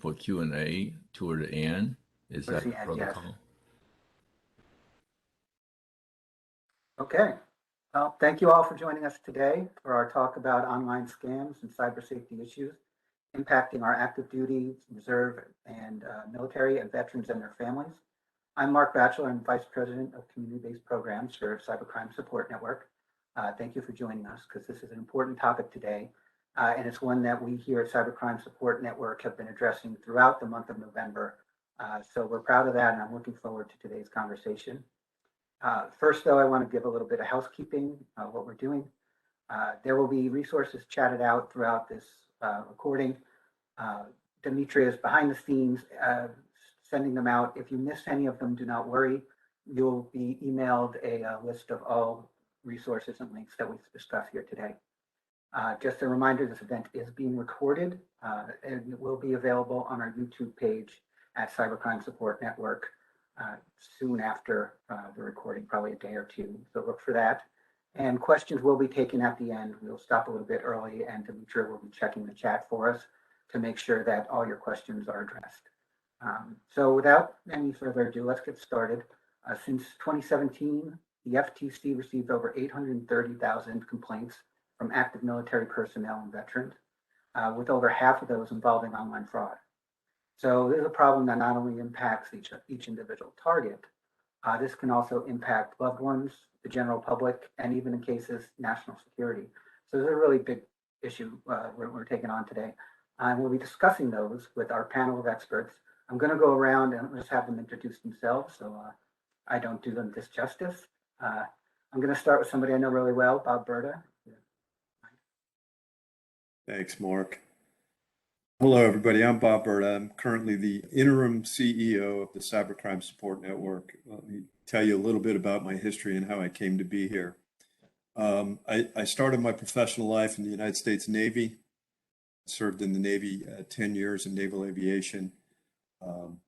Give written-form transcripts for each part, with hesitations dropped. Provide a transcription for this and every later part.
for Q&A toward the end. Is Towards that the the end, yes. protocol? Okay. Well, thank you all for joining us today for our talk about online scams and cyber safety issues impacting our active duty, reserve, and military and veterans and their families. I'm Mark Batchelor. I'm Vice President of Community-Based Programs for Cybercrime Support Network. Thank you for joining us because this is an important topic today, and it's one that we here at Cybercrime Support Network have been addressing throughout the month of November. So we're proud of that, and I'm looking forward to today's conversation. First, though, I want to give a little bit of housekeeping, what we're doing. There will be resources chatted out throughout this recording. Demetria is behind the scenes sending them out. If you miss any of them, do not worry. You'll be emailed a list of all resources and links that we discuss here today. Just a reminder, this event is being recorded and it will be available on our YouTube page at Cybercrime Support Network soon after the recording, probably a day or two. So look for that. And questions will be taken at the end. We'll stop a little bit early and Demetria will be checking the chat for us to make sure that all your questions are addressed. So without any further ado, let's get started. Since 2017, the FTC received over 830,000 complaints from active military personnel and veterans, with over half of those involving online fraud. So this is a problem that not only impacts each individual target, this can also impact loved ones, the general public, and even in cases, national security. So this is a really big issue we're taking on today. And we'll be discussing those with our panel of experts. I'm going to go around and just have them introduce themselves so I don't do them this justice. I'm going to start with somebody I know really well, Bob Berta. Thanks, Mark. Hello, everybody. I'm Bob Burtt. I'm currently the interim CEO of the Cybercrime Support Network. Let me tell you a little bit about my history and how I came to be here. I started my professional life in the United States Navy, served in the Navy 10 years in naval aviation. I'm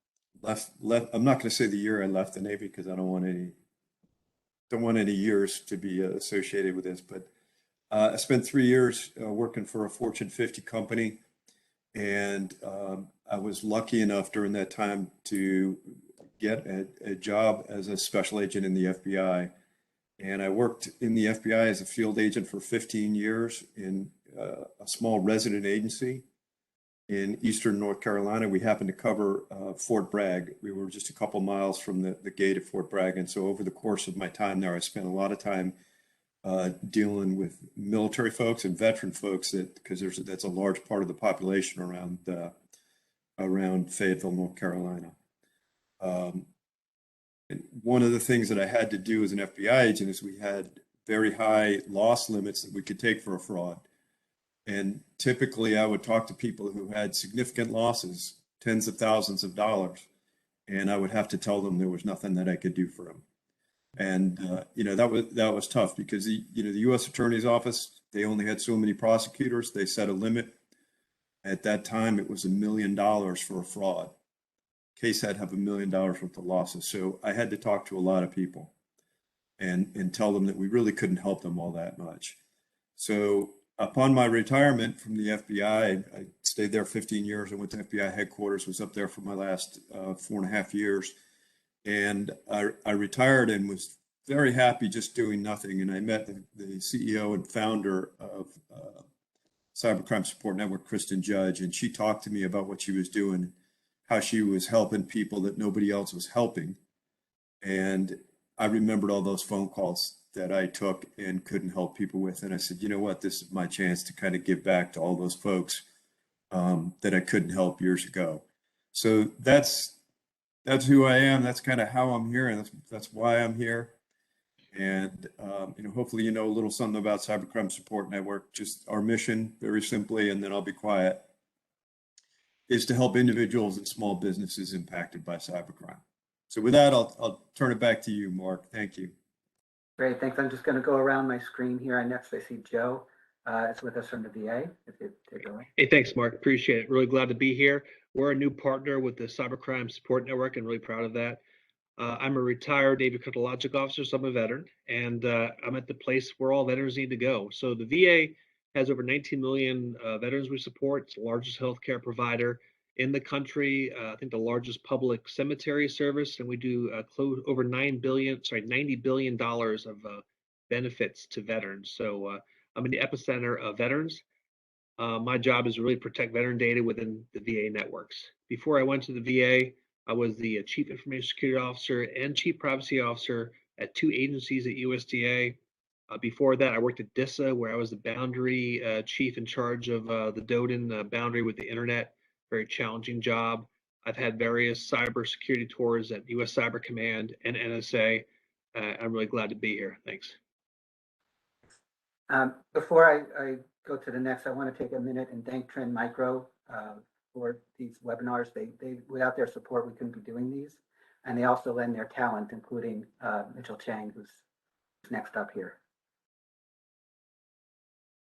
not going to say the year I left the Navy because I don't want any years to be associated with this, but I spent 3 years working for a Fortune 50 company. And I was lucky enough during that time to get a job as a special agent in the FBI. And I worked in the FBI as a field agent for 15 years in a small resident agency in Eastern North Carolina. We happened to cover Fort Bragg. We were just a couple miles from the gate of Fort Bragg. And so over the course of my time there, I spent a lot of time dealing with military folks and veteran folks because that's a large part of the population around Fayetteville, North Carolina. And one of the things that I had to do as an FBI agent is we had very high loss limits that we could take for a fraud. And typically I would talk to people who had significant losses, tens of thousands of dollars, and I would have to tell them there was nothing that I could do for them. And that was tough because the U.S. Attorney's Office, they only had so many prosecutors. They set a limit. At that time, it was $1 million for a fraud. Case had to have $1 million worth of losses. So I had to talk to a lot of people and tell them that we really couldn't help them all that much. So upon my retirement from the FBI, I stayed there 15 years. I went to FBI headquarters, was up there for my last 4.5 years. And I retired and was very happy just doing nothing. And I met the CEO and founder of Cybercrime Support Network, Kristen Judge, and she talked to me about what she was doing, how she was helping people that nobody else was helping. And I remembered all those phone calls that I took and couldn't help people with. And I said, you know what, this is my chance to kind of give back to all those folks that I couldn't help years ago. So that's who I am. That's kind of how I'm here, and that's why I'm here. And hopefully a little something about Cybercrime Support Network. Just our mission, very simply, and then I'll be quiet, is to help individuals and small businesses impacted by cybercrime. So with that, I'll turn it back to you, Mark. Thank you. Great, thanks. I'm just going to go around my screen here. Next, I see Joe. It's with us from the VA. If you take it away. Hey, thanks, Mark. Appreciate it. Really glad to be here. We're a new partner with the Cybercrime Support Network and really proud of that. I'm a retired Navy Cryptologic officer, so I'm a veteran, and I'm at the place where all veterans need to go. So the VA has over 19 million veterans we support. It's the largest healthcare provider, in the country. I think the largest public cemetery service, and we do over $90 billion of benefits to veterans. So I'm in the epicenter of veterans. My job is to really protect veteran data within the VA networks. Before I went to the VA, I was the Chief Information Security Officer and Chief Privacy Officer at 2 agencies at USDA. Before that, I worked at DISA, where I was the boundary chief in charge of the DODIN boundary with the internet. Very challenging job. I've had various cybersecurity tours at US Cyber Command and NSA. I'm really glad to be here. Thanks. Before I go to the next, I want to take a minute and thank Trend Micro for these webinars. They without their support, we couldn't be doing these. And they also lend their talent, including Mitchell Chang, who's next up here.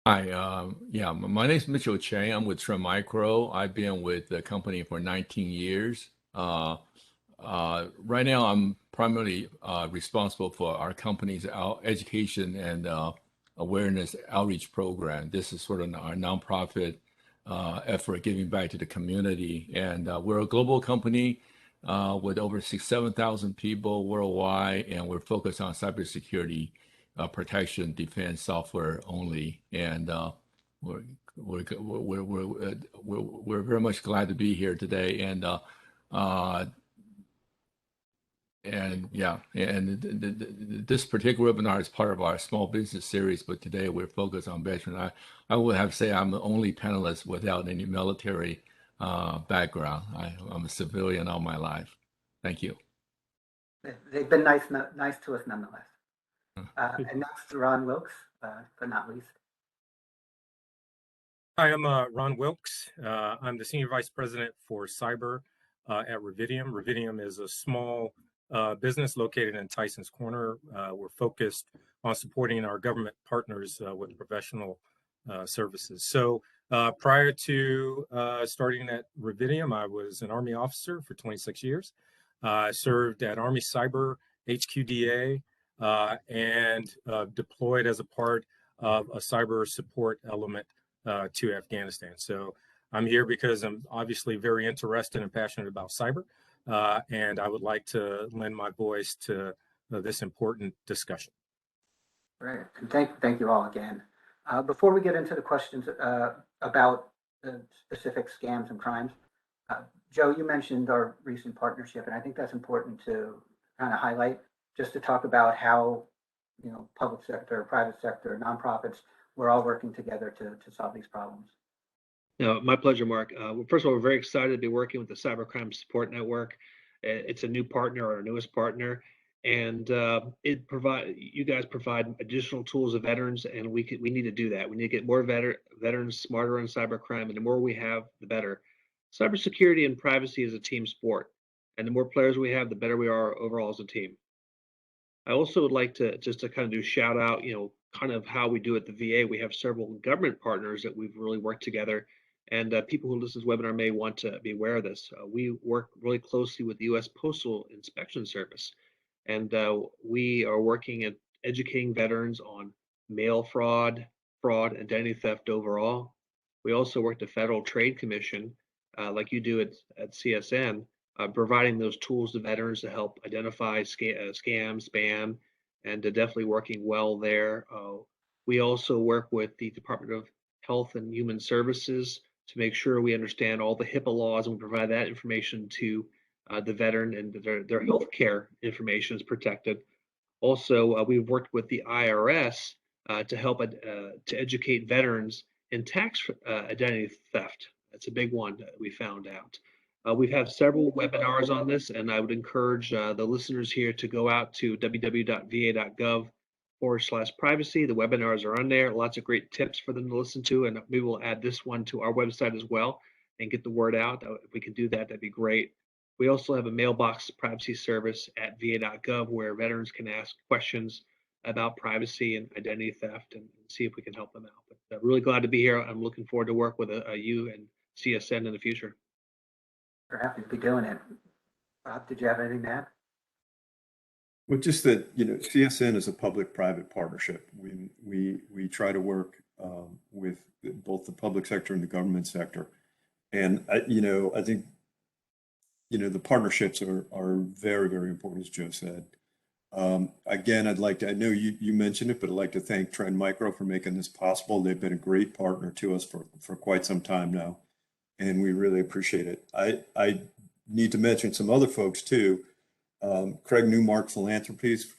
Hi, yeah, my name is Mitchell Chang. I'm with Trend Micro. I've been with the company for 19 years. Right now, I'm primarily responsible for our company's education and awareness outreach program. This is sort of our nonprofit effort giving back to the community. And we're a global company with over 7,000 people worldwide, and we're focused on cybersecurity protection, defense software only, and we're very much glad to be here today. And yeah, and this particular webinar is part of our small business series, but today we're focused on veterans. I would have to say I'm the only panelist without any military background. I'm a civilian all my life. Thank you. They've been nice to us nonetheless. And next, Ron Wilkes, but not least. Hi, I'm Ron Wilkes. I'm the Senior Vice President for Cyber at Revidium. Revidium is a small business located in Tyson's Corner. We're focused on supporting our government partners with professional services. So prior to starting at Revidium, I was an Army officer for 26 years. I served at Army Cyber HQDA and deployed as a part of a cyber support element to Afghanistan. So I'm here because I'm obviously very interested and passionate about cyber, and I would like to lend my voice to this important discussion. Great, and thank you all again. Before we get into the questions about the specific scams and crimes, Joe, you mentioned our recent partnership, and I think that's important to kind of highlight, just to talk about how, you know, public sector, private sector, nonprofits, we're all working together to solve these problems. No, my pleasure, Mark. Well, first of all, we're very excited to be working with the Cybercrime Support Network. It's a new partner, our newest partner, and you guys provide additional tools to veterans, and we need to do that. We need to get more veterans smarter on cybercrime, and the more we have, the better. Cybersecurity and privacy is a team sport, and the more players we have, the better we are overall as a team. I also would like to kind of do shout out, you know, kind of how we do at the VA. We have several government partners that we've really worked together, and people who listen to this webinar may want to be aware of this. We work really closely with the U.S. Postal Inspection Service, and we are working at educating veterans on mail fraud, identity theft overall. We also work the Federal Trade Commission, like you do at CSN, providing those tools to veterans to help identify scam, spam, and definitely working well there. We also work with the Department of Health and Human Services to make sure we understand all the HIPAA laws, and we provide that information to the veteran, and their health care information is protected. Also, we've worked with the IRS to help to educate veterans in tax identity theft. That's a big one that we found out. We've had several webinars on this, and I would encourage the listeners here to go out to www.va.gov/privacy. The webinars are on there. Lots of great tips for them to listen to, and we will add this one to our website as well and get the word out. If we can do that, that'd be great. We also have a mailbox privacy service at va.gov where veterans can ask questions about privacy and identity theft and see if we can help them out. But really glad to be here. I'm looking forward to work with you and CSN in the future. We're happy to be doing it. Bob, did you have anything to add? Well, just that, you know, CSN is a public-private partnership. We try to work with both the public sector and the government sector. And I think, the partnerships are very, very important, as Joe said. Again, I know you mentioned it, but I'd like to thank Trend Micro for making this possible. They've been a great partner to us for quite some time now, and we really appreciate it. I need to mention some other folks too. Craig Newmark Philanthropies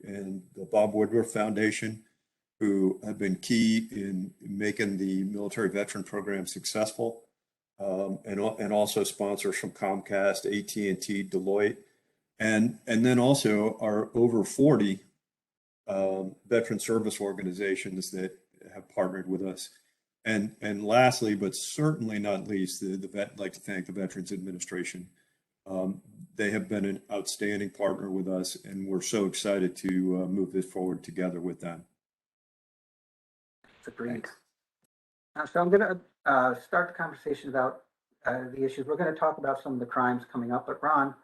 and the Bob Woodruff Foundation, who have been key in making the military veteran program successful, and also sponsors from Comcast, AT&T, Deloitte, and then also our over 40 veteran service organizations that have partnered with us. And lastly, but certainly not least, I'd like to thank the Veterans Administration. They have been an outstanding partner with us, and we're so excited to move this forward together with them. That's agreed. So I'm going to start the conversation about the issues. We're going to talk about some of the crimes coming up, but Ron,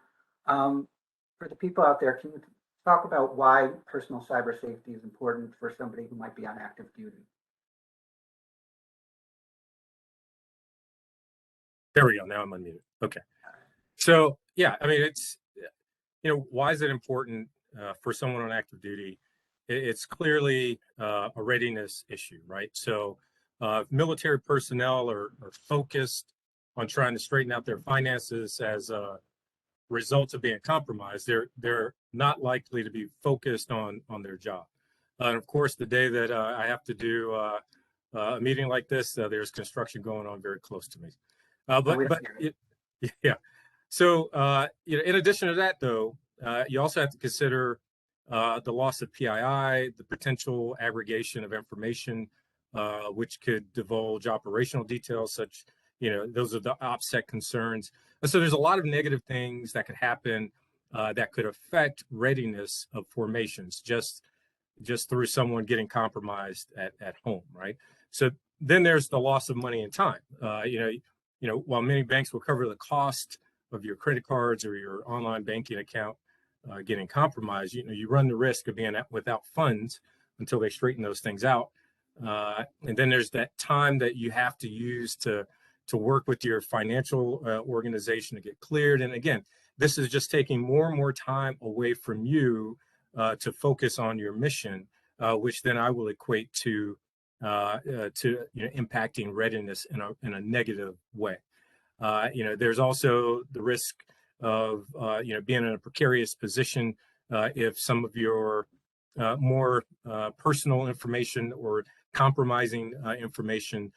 for the people out there, can you talk about why personal cyber safety is important for somebody who might be on active duty? There we go. Now I'm unmuted. Okay. So yeah, I mean, it's, why is it important for someone on active duty? It's clearly a readiness issue, right? So military personnel are focused on trying to straighten out their finances as a result of being compromised. They're not likely to be focused on their job. And of course, the day that I have to do a meeting like this, there's construction going on very close to me. Yeah. So, in addition to that, though, you also have to consider the loss of PII, the potential aggregation of information, which could divulge operational details, such, those are the OPSEC concerns. And so there's a lot of negative things that could happen that could affect readiness of formations just through someone getting compromised at home, right? So then there's the loss of money and time. While many banks will cover the cost of your credit cards or your online banking account getting compromised, you run the risk of being without funds until they straighten those things out. And then there's that time that you have to use to work with your financial organization to get cleared. And again, this is just taking more and more time away from you to focus on your mission, which then I will equate to impacting readiness in a negative way. There's also the risk of being in a precarious position if some of your more personal information or compromising information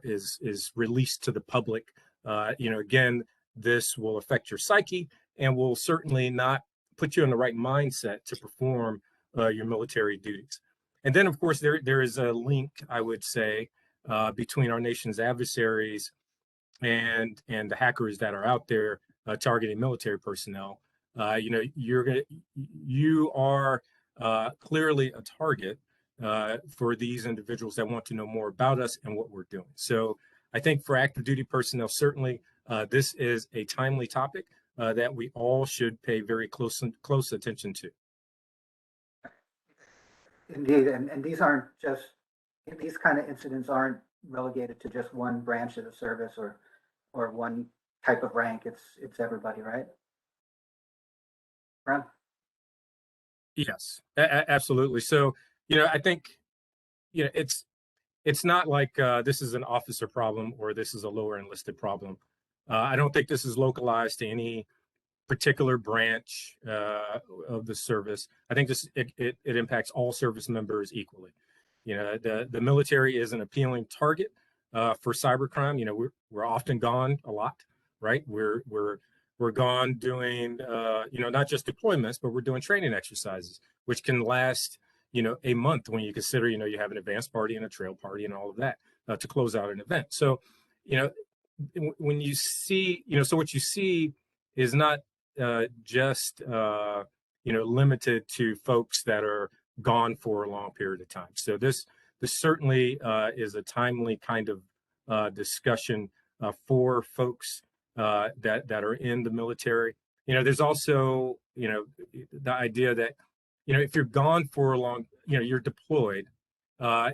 is released to the public. Again, this will affect your psyche and will certainly not put you in the right mindset to perform your military duties. And then, of course, there is a link, I would say, between our nation's adversaries and the hackers that are out there targeting military personnel. You are clearly a target for these individuals that want to know more about us and what we're doing. So I think for active duty personnel, certainly this is a timely topic that we all should pay very close attention to. Indeed, and these kind of incidents aren't relegated to just one branch of the service or one type of rank. It's everybody, right? Ron? Yes, absolutely. So, I think, it's not like this is an officer problem or this is a lower enlisted problem. I don't think this is localized to any particular branch of the service. I think it impacts all service members equally. The military is an appealing target for cybercrime. We're often gone a lot, right? We're gone doing not just deployments, but we're doing training exercises, which can last a month when you consider you have an advanced party and a trail party and all of that to close out an event. So when you see so what you see is not just limited to folks that are gone for a long period of time. So this certainly is a timely kind of discussion for folks that are in the military. There's also the idea that if you're gone for a long, you're deployed,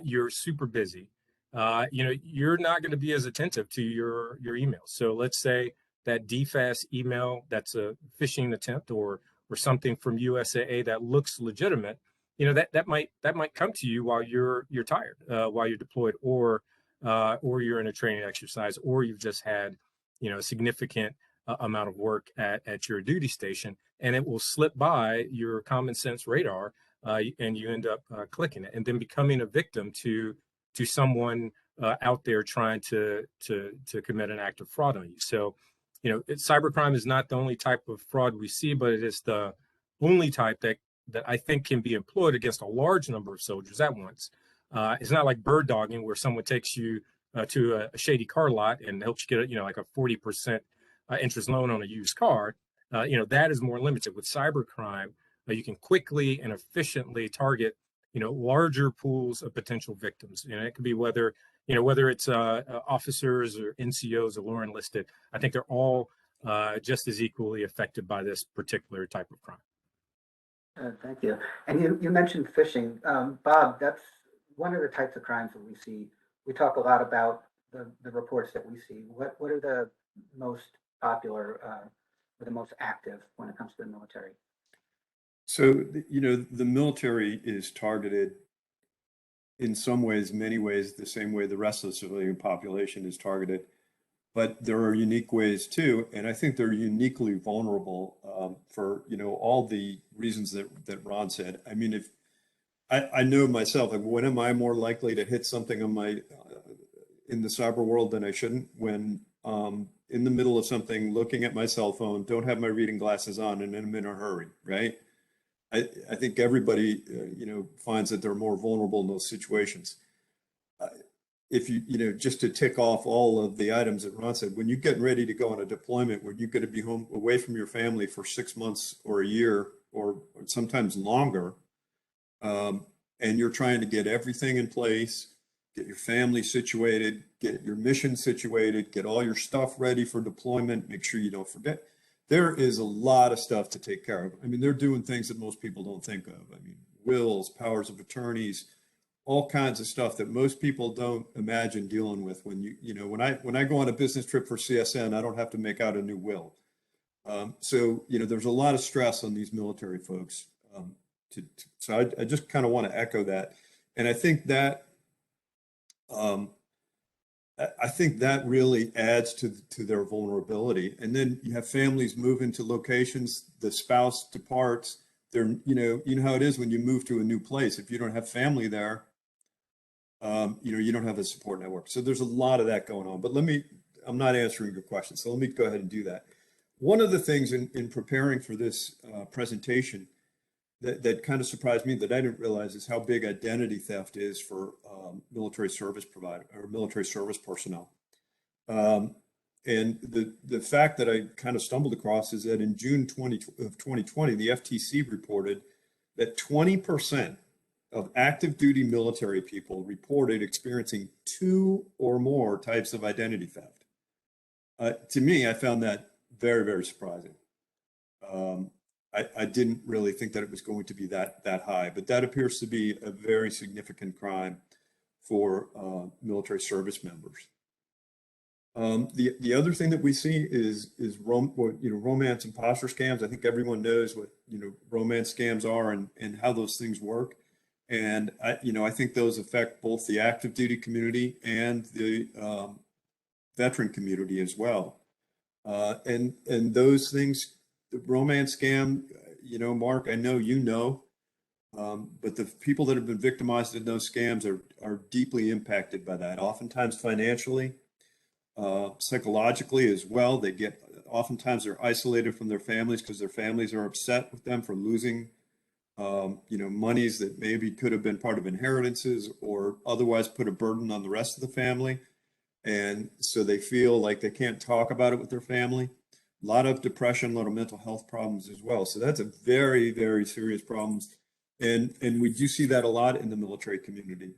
you're super busy, you're not going to be as attentive to your emails. So let's say that DFAS email that's a phishing attempt or something from USAA that looks legitimate, that might come to you while you're tired, while you're deployed, or you're in a training exercise, or you've just had a significant amount of work at your duty station, and it will slip by your common sense radar, and you end up clicking it and then becoming a victim to someone out there trying to commit an act of fraud on you. So, cybercrime is not the only type of fraud we see, but it is the only type that I think can be employed against a large number of soldiers at once. It's not like bird dogging, where someone takes you to a shady car lot and helps you get like a 40% interest loan on a used car. That is more limited. With cybercrime, you can quickly and efficiently target larger pools of potential victims. It could be whether it's officers or NCOs or law enlisted. I think they're all just as equally affected by this particular type of crime. Thank you. And you mentioned phishing. Bob, that's one of the types of crimes that we see. We talk a lot about the reports that we see. What are the most popular or the most active when it comes to the military? So, the military is targeted in some ways, many ways, the same way the rest of the civilian population is targeted. But there are unique ways too, and I think they're uniquely vulnerable for all the reasons that Ron said. I mean, if I know myself, like, when am I more likely to hit something on my in the cyber world than I shouldn't? When in the middle of something, looking at my cell phone, don't have my reading glasses on, and I'm in a hurry, right? I think everybody finds that they're more vulnerable in those situations. If just to tick off all of the items that Ron said, when you're getting ready to go on a deployment where you're going to be home away from your family for 6 months or a year or sometimes longer, and you're trying to get everything in place, get your family situated, get your mission situated, get all your stuff ready for deployment, make sure you don't forget. There is a lot of stuff to take care of. I mean, they're doing things that most people don't think of. I mean, wills, powers of attorneys, all kinds of stuff that most people don't imagine dealing with. When when I go on a business trip for CSN, I don't have to make out a new will. So there's a lot of stress on these military folks. So I just kind of want to echo that, and I think that really adds to their vulnerability. And then you have families move into locations, the spouse departs. They're you know how it is when you move to a new place. If you don't have family there, you don't have a support network. So there's a lot of that going on. But I'm not answering your question, so let me go ahead and do that. One of the things in preparing for this presentation that kind of surprised me that I didn't realize is how big identity theft is for military service provider or military service personnel. And the fact that I kind of stumbled across is that in June 2020, the FTC reported that 20% of active duty military people reported experiencing 2 or more types of identity theft. To me, I found that very, very surprising. I didn't really think that it was going to be that high, but that appears to be a very significant crime for military service members. The other thing that we see is romance imposter scams. I think everyone knows what romance scams are and how those things work. And I think those affect both the active duty community and the veteran community as well. And those things, the romance scam, Mark, I know but the people that have been victimized in those scams are deeply impacted by that, oftentimes financially, psychologically as well. Oftentimes they're isolated from their families because their families are upset with them for losing monies that maybe could have been part of inheritances or otherwise put a burden on the rest of the family. And so they feel like they can't talk about it with their family. A lot of depression, a lot of mental health problems as well. So that's a very, very serious problem. And we do see that a lot in the military community.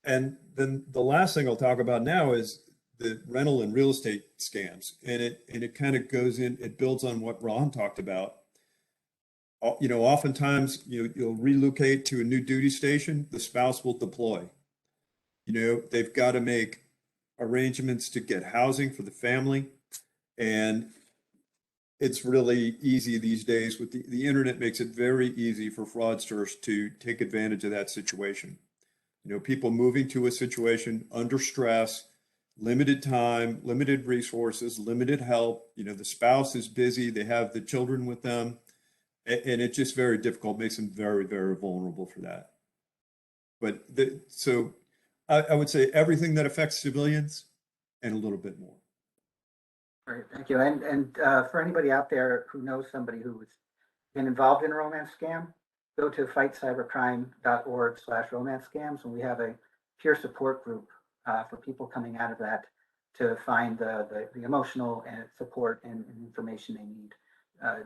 And then the last thing I'll talk about now is the rental and real estate scams. And it kind of goes in, it builds on what Ron talked about. Oftentimes you'll relocate to a new duty station, the spouse will deploy. they've got to make arrangements to get housing for the family. And it's really easy these days with the internet makes it very easy for fraudsters to take advantage of that situation. People moving to a situation under stress, limited time, limited resources, limited help. The spouse is busy, they have the children with them, and it's just very difficult, makes them very, very vulnerable for that. But so I would say everything that affects civilians and a little bit more. Great, thank you. And for anybody out there who knows somebody who has been involved in a romance scam, go to fightcybercrime.org/romance scams, and we have a peer support group for people coming out of that to find the emotional and support and information they need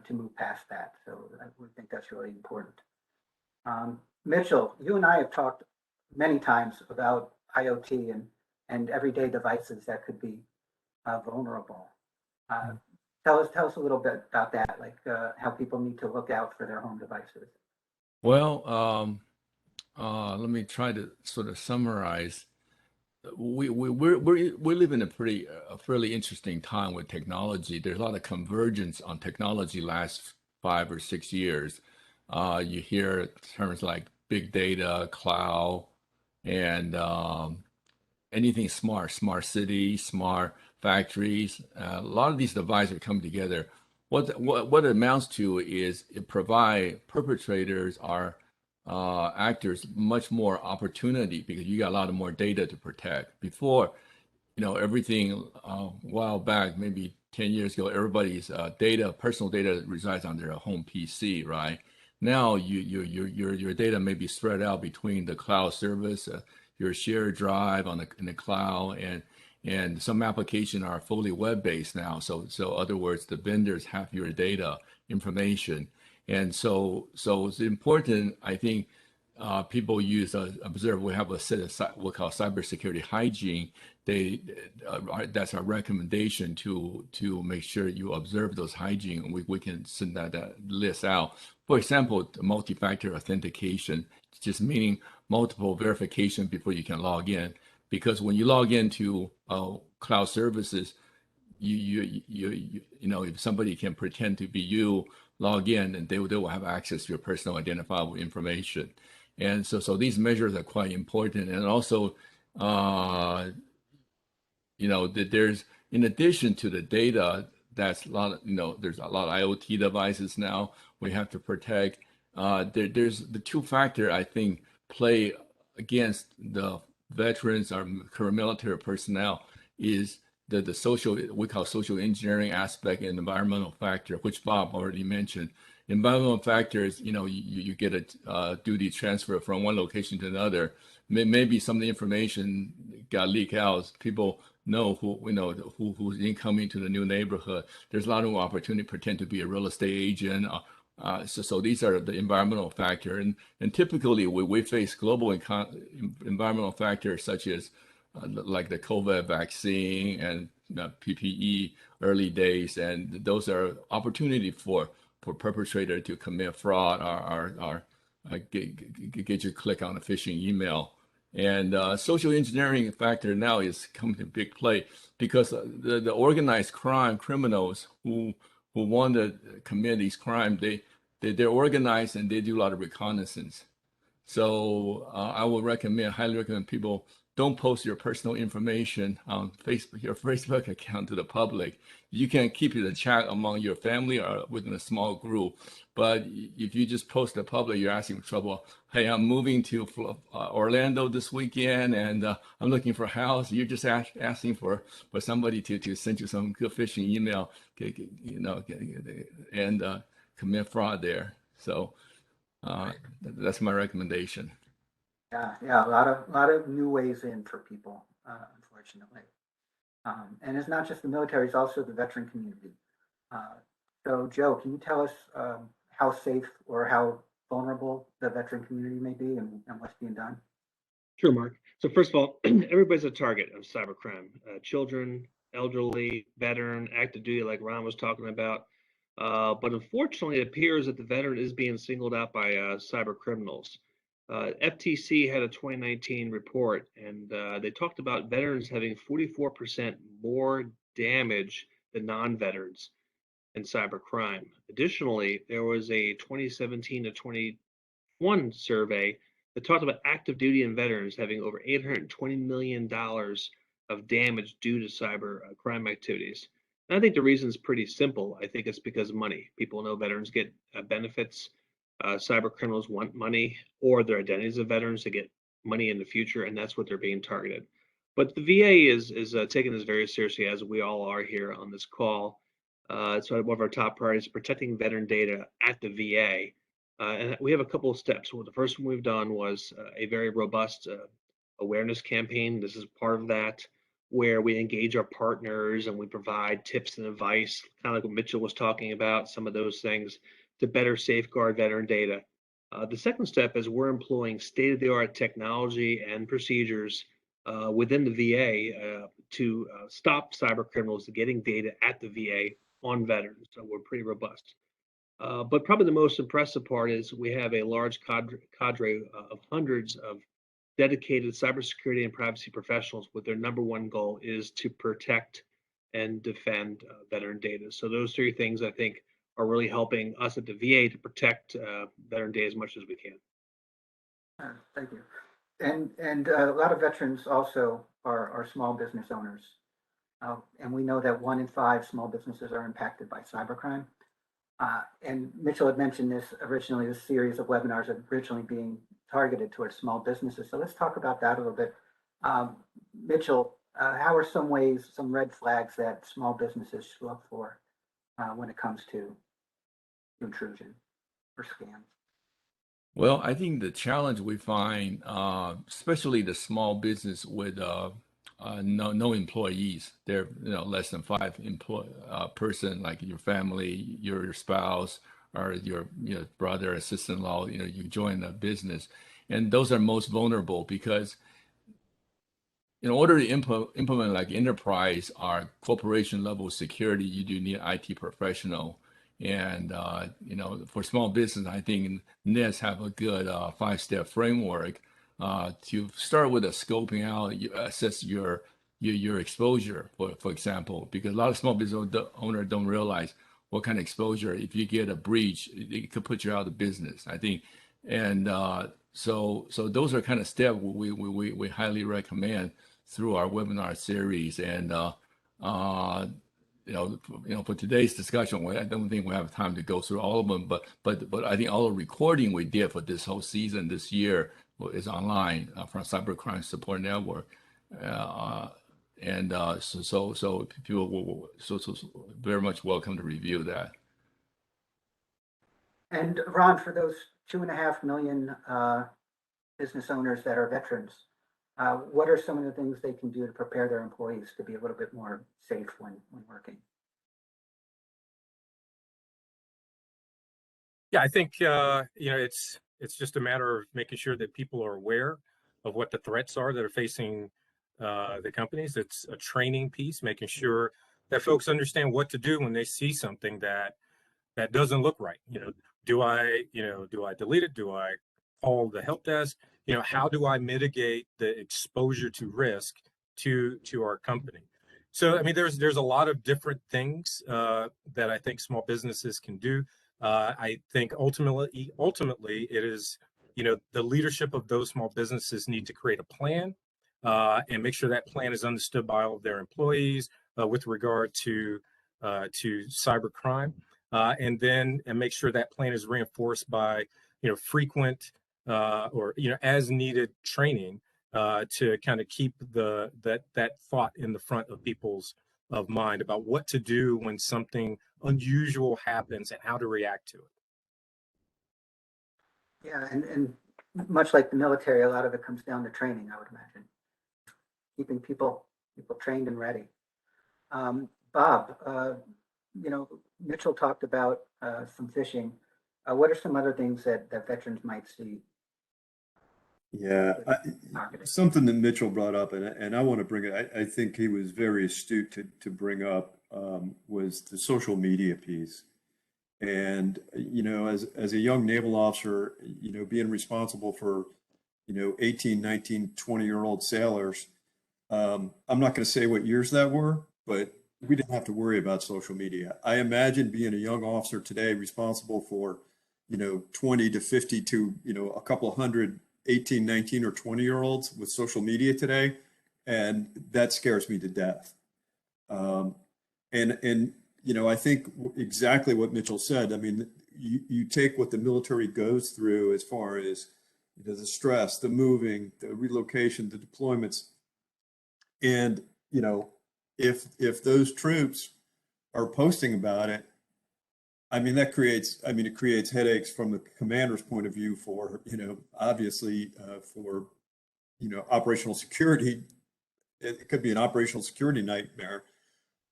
to move past that. So I would think that's really important. Mitchell, you and I have talked many times about IoT and everyday devices that could be vulnerable. Tell us a little bit about that, like how people need to look out for their home devices. Well, let me try to sort of summarize. We live in a fairly interesting time with technology. There's a lot of convergence on technology last 5 or 6 years. You hear terms like big data, cloud, and anything smart city, smart factories. A lot of these devices are coming together. What it amounts to is it provide perpetrators or actors much more opportunity because you got a lot of more data to protect. Before, everything a while back, maybe 10 years ago, everybody's personal data resides on their home PC, right? Now your data may be spread out between the cloud service, your shared drive in the cloud, and some applications are fully web-based now. So other words, the vendors have your data information, and so it's important. I think people observe. We have a set of what we call cybersecurity hygiene. That's our recommendation to make sure you observe those hygiene. We can send that list out. For example, multi-factor authentication, just meaning multiple verification before you can log in. Because when you log into cloud services, if somebody can pretend to be you, log in, and they will have access to your personal identifiable information. And so these measures are quite important. And also, that there's, in addition to the data, that's a lot of, there's a lot of IoT devices now we have to protect. There's the two-factor, I think, play against the veterans or current military personnel is the social, we call social engineering aspect and environmental factor, which Bob already mentioned. Environmental factors, you get a duty transfer from one location to another. Maybe some of the information got leaked out. People know who's incoming to the new neighborhood. There's a lot of opportunity to pretend to be a real estate agent. So these are the environmental factor, and typically we face global environmental factors such as like the COVID vaccine and PPE early days, and those are opportunity for perpetrator to commit fraud or get you to click on a phishing email. And social engineering factor now is coming to big play because the organized crime criminals who want to commit these crimes, they're organized and they do a lot of reconnaissance. So I would highly recommend people don't post your personal information on your Facebook account to the public. You can keep it a chat among your family or within a small group. But if you just post to public, you're asking for trouble. Hey, I'm moving to Orlando this weekend, and I'm looking for a house. You're just asking for somebody to send you some good phishing email, and commit fraud there. So that's my recommendation. Yeah, a lot of new ways in for people, unfortunately. And it's not just the military; it's also the veteran community. So, Joe, can you tell us how safe or how vulnerable the veteran community may be, and what's being done? Sure, Mark. So first of all, everybody's a target of cybercrime. Children, elderly, veteran, active duty, like Ron was talking about. But unfortunately, it appears that the veteran is being singled out by cyber criminals. FTC had a 2019 report, and they talked about veterans having 44% more damage than non-veterans in cybercrime. Additionally, there was a 2017 to 21 survey that talked about active duty and veterans having over $820 million of damage due to cyber crime activities. And I think the reason is pretty simple. I think it's because of money. People know veterans get benefits. Cyber criminals want money or their identities of veterans to get money in the future, and that's what they're being targeted. But the VA is taking this very seriously, as we all are here on this call. So one of our top priorities is protecting veteran data at the VA. And we have a couple of steps. Well, the first one we've done was a very robust awareness campaign. This is part of that, where we engage our partners and we provide tips and advice, kind of like what Mitchell was talking about, some of those things to better safeguard veteran data. The second step is we're employing state-of-the-art technology and procedures within the VA to stop cyber criminals getting data at the VA on veterans. So we're pretty robust. But probably the most impressive part is we have a large cadre of hundreds of dedicated cybersecurity and privacy professionals with their number one goal is to protect and defend veteran data. So those three things I think are really helping us at the VA to protect veteran data as much as we can. Thank you. And a lot of veterans also are small business owners. And we know that 1 in 5 small businesses are impacted by cybercrime. And Mitchell had mentioned this originally, this series of webinars are originally being targeted towards small businesses. So let's talk about that a little bit. Mitchell, how are some ways, some red flags that small businesses should look for when it comes to intrusion or scams? Well, I think the challenge we find, especially the small business with no employees, they're less than 5 person, like your family, your spouse, or your brother or sister-in-law. You join a business, and those are most vulnerable because in order to implement like enterprise or corporation level security, you do need IT professional. And for small business, I think NIST have a good 5-step framework to start with a scoping out, you assess your exposure, for example, because a lot of small business owners don't realize what kind of exposure. If you get a breach, it could put you out of business, I think. And so those are kind of steps we highly recommend through our webinar series. And for today's discussion, I don't think we have time to go through all of them, but I think all the recording we did for this whole season this year is online from Cybercrime Support Network. So people will very much welcome to review that. And Ron, for those 2.5 million business owners that are veterans, what are some of the things they can do to prepare their employees to be a little bit more safe when working? Yeah, I think it's just a matter of making sure that people are aware of what the threats are that are facing the companies. It's a training piece, making sure that folks understand what to do when they see something that doesn't look right. Do I delete it? Do I call the help desk? How do I mitigate the exposure to risk to our company? So, I mean, there's a lot of different things that I think small businesses can do. I think ultimately it is, the leadership of those small businesses need to create a plan and make sure that plan is understood by all of their employees with regard to cybercrime, and make sure that plan is reinforced by frequent or as needed training to kind of keep that thought in the front of people's mind about what to do when something unusual happens and how to react to it. Yeah, and much like the military, a lot of it comes down to training, I would imagine. Keeping people trained and ready. Bob, Mitchell talked about some phishing. What are some other things that veterans might see? Yeah, something that Mitchell brought up, and I want to bring it, I think he was very astute to bring up, was the social media piece. And, as a young naval officer, being responsible for 18, 19, 20-year-old sailors. I'm not going to say what years that were, but we didn't have to worry about social media. I imagine being a young officer today responsible for, 20 to 50 to, a couple hundred 18, 19, or 20-year-olds with social media today. And that scares me to death. I think exactly what Mitchell said. I mean, you take what the military goes through as far as the stress, the moving, the relocation, the deployments, and if those troops are posting about it, I mean it creates headaches from the commander's point of view for obviously for operational security. It could be an operational security nightmare.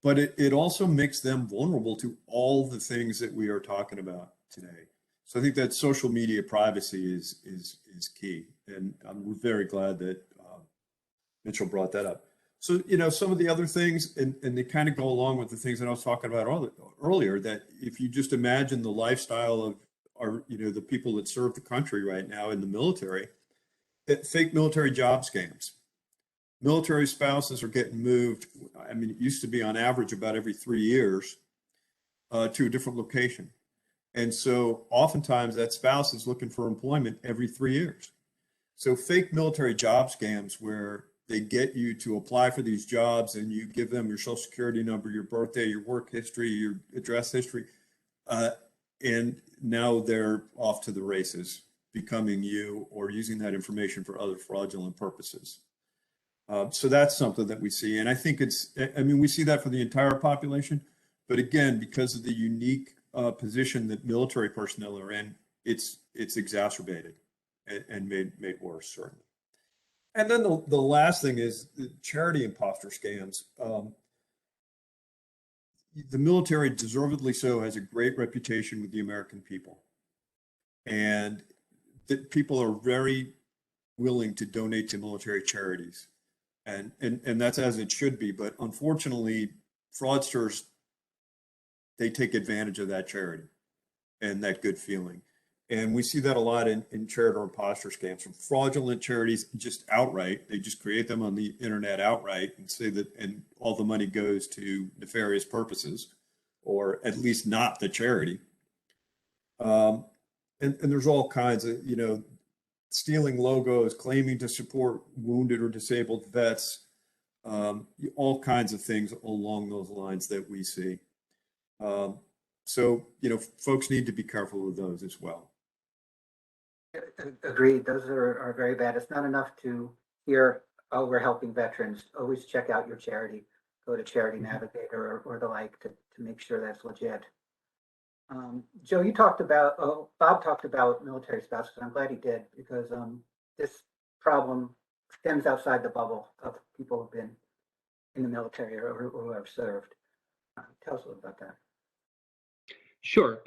But it also makes them vulnerable to all the things that we are talking about today. So I think that social media privacy is key, and we're very glad that Mitchell brought that up. So some of the other things, and they kind of go along with the things that I was talking about earlier. That if you just imagine the lifestyle of the people that serve the country right now in the military, fake military job scams. Military spouses are getting moved. I mean, it used to be on average about every 3 years to a different location. And so oftentimes that spouse is looking for employment every 3 years. So fake military job scams where they get you to apply for these jobs and you give them your social security number, your birthday, your work history, your address history. And now they're off to the races, becoming you or using that information for other fraudulent purposes. So that's something that we see. And I think we see that for the entire population. But again, because of the unique position that military personnel are in, it's exacerbated and made worse, certainly. And then the last thing is the charity imposter scams. The military, deservedly so, has a great reputation with the American people. And that people are very willing to donate to military charities. And that's as it should be. But unfortunately, fraudsters, they take advantage of that charity and that good feeling. And we see that a lot in charitable imposter scams from fraudulent charities, just outright. They just create them on the internet outright and say that, and all the money goes to nefarious purposes, or at least not the charity. And there's all kinds of, stealing logos, claiming to support wounded or disabled vets, all kinds of things along those lines that we see. So, folks need to be careful with those as well. Agreed. Those are very bad. It's not enough to hear, oh, we're helping veterans. Always check out your charity. Go to Charity Navigator or the like to make sure that's legit. Joe, Bob talked about military spouses. I'm glad he did, because this problem stems outside the bubble of people who've been in the military or who have served. Tell us a little about that. Sure.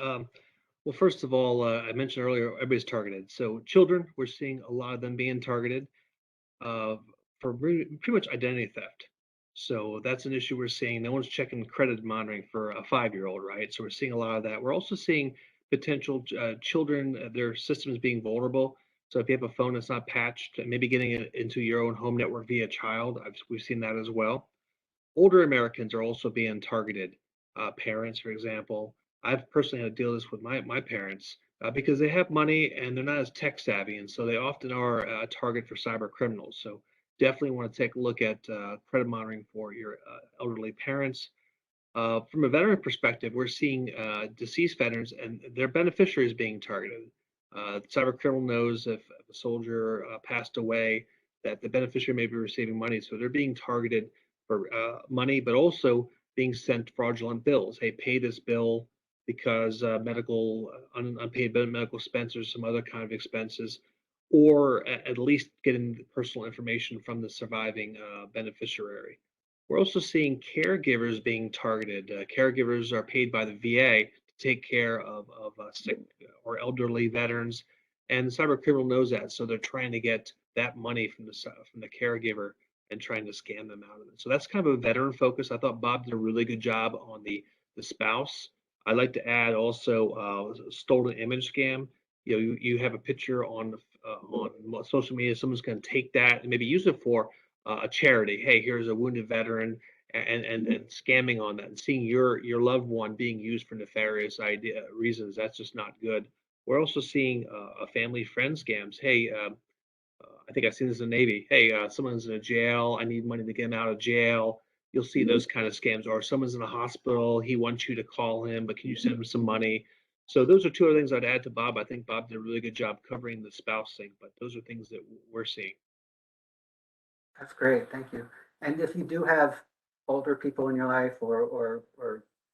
Well, first of all, I mentioned earlier, everybody's targeted. So children, we're seeing a lot of them being targeted for pretty much identity theft. So that's an issue we're seeing. No one's checking credit monitoring for a 5-year-old, right? So we're seeing a lot of that. We're also seeing potential children, their systems being vulnerable. So if you have a phone that's not patched, maybe getting it into your own home network via child, we've seen that as well. Older Americans are also being targeted. Parents, for example. I've personally had to deal with this with my parents because they have money and they're not as tech savvy, and so they often are a target for cyber criminals. So definitely want to take a look at credit monitoring for your elderly parents. From a veteran perspective, we're seeing deceased veterans and their beneficiaries being targeted. Cyber criminal knows if a soldier passed away that the beneficiary may be receiving money, so they're being targeted for money, but also being sent fraudulent bills. Hey, pay this bill because unpaid medical expenses, some other kind of expenses, or at least getting personal information from the surviving beneficiary. We're also seeing caregivers being targeted. Caregivers are paid by the VA to take care of sick or elderly veterans, and the cyber criminal knows that, so they're trying to get that money from the caregiver and trying to scam them out of it. So that's kind of a veteran focus. I thought Bob did a really good job on the spouse. I'd like to add also stolen image scam. You have a picture on on social media, someone's going to take that and maybe use it for a charity. Hey, here's a wounded veteran, and scamming on that and seeing your loved one being used for nefarious reasons. That's just not good. We're also seeing a family friend scams. Hey, I think I've seen this in the Navy. Hey, someone's in a jail. I need money to get him out of jail. You'll see those kind of scams. Or someone's in a hospital. He wants you to call him, but can you send him some money? So those are two other things I'd add to Bob. I think Bob did a really good job covering the spouse thing, but those are things that we're seeing. That's great. Thank you. And if you do have older people in your life or